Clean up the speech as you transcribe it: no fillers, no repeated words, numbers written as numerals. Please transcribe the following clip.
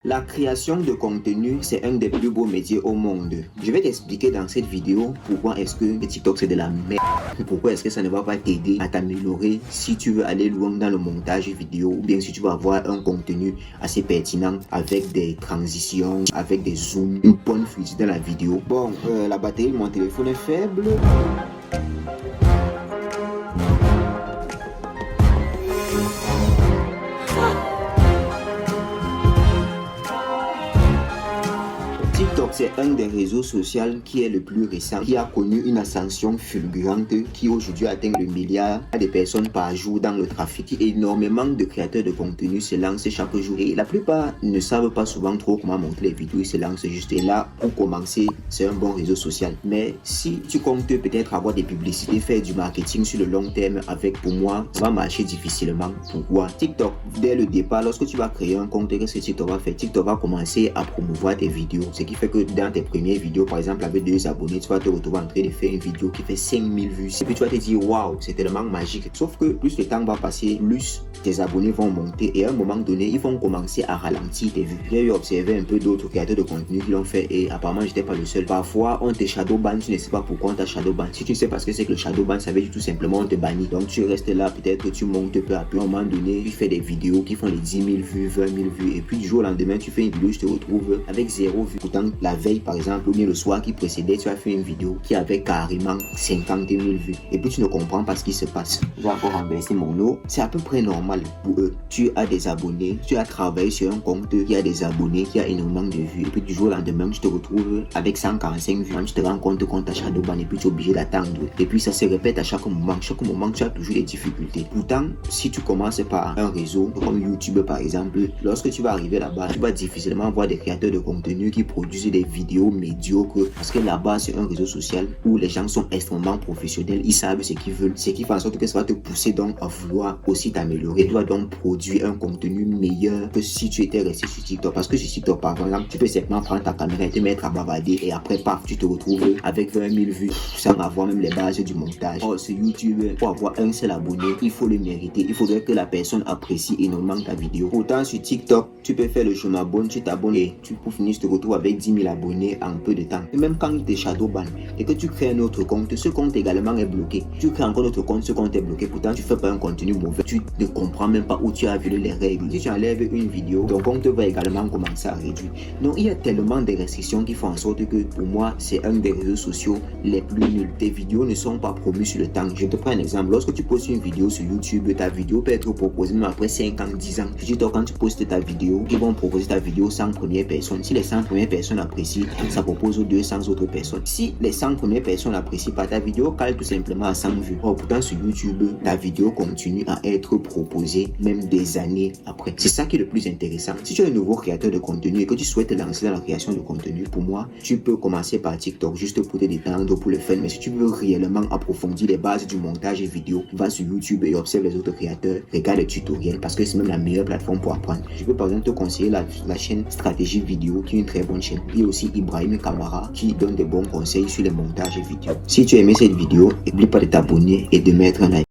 La création de contenu, c'est un des plus beaux métiers au monde. Je vais t'expliquer dans cette vidéo pourquoi est-ce que TikTok c'est de la merde. Pourquoi est-ce que ça ne va pas t'aider à t'améliorer si tu veux aller loin dans le montage vidéo ou bien si tu veux avoir un contenu assez pertinent avec des transitions, avec des zooms, une bonne fluidité dans la vidéo. Bon, la batterie de mon téléphone est faible. TikTok, c'est un des réseaux sociaux qui est le plus récent, qui a connu une ascension fulgurante, qui aujourd'hui atteint le milliard de personnes par jour dans le trafic. Énormément de créateurs de contenu se lancent chaque jour et la plupart ne savent pas souvent trop comment monter les vidéos, ils se lancent juste. Et là, pour commencer, c'est un bon réseau social. Mais si tu comptes peut-être avoir des publicités, faire du marketing sur le long terme avec, pour moi, ça va marcher difficilement. Pourquoi? TikTok, dès le départ, lorsque tu vas créer un compte, qu'est-ce que TikTok va faire? TikTok va commencer à promouvoir tes vidéos. Ce qui fait que dans tes premières vidéos, par exemple avec 2 abonnés, tu vas te retrouver en train de faire une vidéo qui fait 5000 vues. Et puis tu vas te dire, waouh, c'est tellement magique. Sauf que plus le temps va passer, plus tes abonnés vont monter et à un moment donné, ils vont commencer à ralentir tes vues. J'ai eu observé un peu d'autres créateurs de contenu qui l'ont fait et apparemment, j'étais pas le seul. Parfois, on te shadowban, tu ne sais pas pourquoi on t'a shadowban. Si tu sais parce que c'est que le shadowban, ça veut dire tout simplement on te bannit. Donc tu restes là, peut-être que tu montes peu à peu. À un moment donné, tu fais des vidéos qui font les 10 000 vues, 20 000 vues et puis du jour au lendemain, tu fais une vidéo, je te retrouve avec 0 vues. Pourtant, la veille par exemple ou bien le soir qui précédait, tu as fait une vidéo qui avait carrément 50 000 vues et puis tu ne comprends pas ce qui se passe. Je vais encore renverser mon eau. C'est à peu près normal pour eux. Tu as des abonnés, tu as travaillé sur un compte qui a des abonnés, qui a énormément de vues et puis du jour au lendemain, tu te retrouves avec 145 vues. Tu te rends compte qu'on t'a shadowban et puis tu es obligé d'attendre et puis ça se répète à chaque moment. Chaque moment, tu as toujours des difficultés. Pourtant, si tu commences par un réseau comme YouTube par exemple, lorsque tu vas arriver là-bas, tu vas difficilement voir des créateurs de contenu qui produisent des vidéos médiocres parce que là-bas c'est un réseau social où les gens sont extrêmement professionnels, ils savent ce qu'ils veulent, ce qui fait en sorte que ça va te pousser donc à vouloir aussi t'améliorer. Tu dois donc produire un contenu meilleur que si tu étais resté sur TikTok, parce que sur TikTok par exemple tu peux simplement prendre ta caméra et te mettre à bavarder et après paf tu te retrouves avec 20 000 vues sans avoir même les bases du montage. Or sur YouTube, pour avoir un seul abonné, il faut le mériter, il faudrait que la personne apprécie énormément ta vidéo. Autant sur TikTok tu peux faire le je m'abonne, tu t'abonnes et tu pour finir tu te retrouves avec 10 000 abonnés en peu de temps. Et même quand il te shadowban et que tu crées un autre compte, ce compte également est bloqué. Tu crées encore un autre compte, ce compte est bloqué. Pourtant, tu fais pas un contenu mauvais. Tu ne comprends même pas où tu as violé les règles. Si tu enlèves une vidéo, ton compte va également commencer à réduire. Donc, il y a tellement de restrictions qui font en sorte que pour moi, c'est un des réseaux sociaux les plus nuls. Tes vidéos ne sont pas promues sur le temps. Je te prends un exemple. Lorsque tu postes une vidéo sur YouTube, ta vidéo peut être proposée même après 5 ans, 10 ans. Sur TikTok, quand tu postes ta vidéo, ils vont proposer ta vidéo 100 premières personnes. Si les 100 premières personnes apprécient, ça propose aux 200 autres personnes. Si les 100 premières personnes n'apprécient pas ta vidéo, cale tout simplement à 100 vues. Or, pourtant sur YouTube, ta vidéo continue à être proposée même des années après. C'est ça qui est le plus intéressant. Si tu es un nouveau créateur de contenu et que tu souhaites te lancer dans la création de contenu, pour moi, tu peux commencer par TikTok juste pour te détendre, pour le fun. Mais si tu veux réellement approfondir les bases du montage vidéo, va sur YouTube et observe les autres créateurs, regarde les tutoriels parce que c'est même la meilleure plateforme pour apprendre. Je peux par exemple te conseiller la chaîne Stratégie Vidéo qui est une très bonne chaîne. Il y a aussi Ibrahim Kamara qui donne de bons conseils sur les montages vidéo. Si tu as aimé cette vidéo, n'oublie pas de t'abonner et de mettre un like.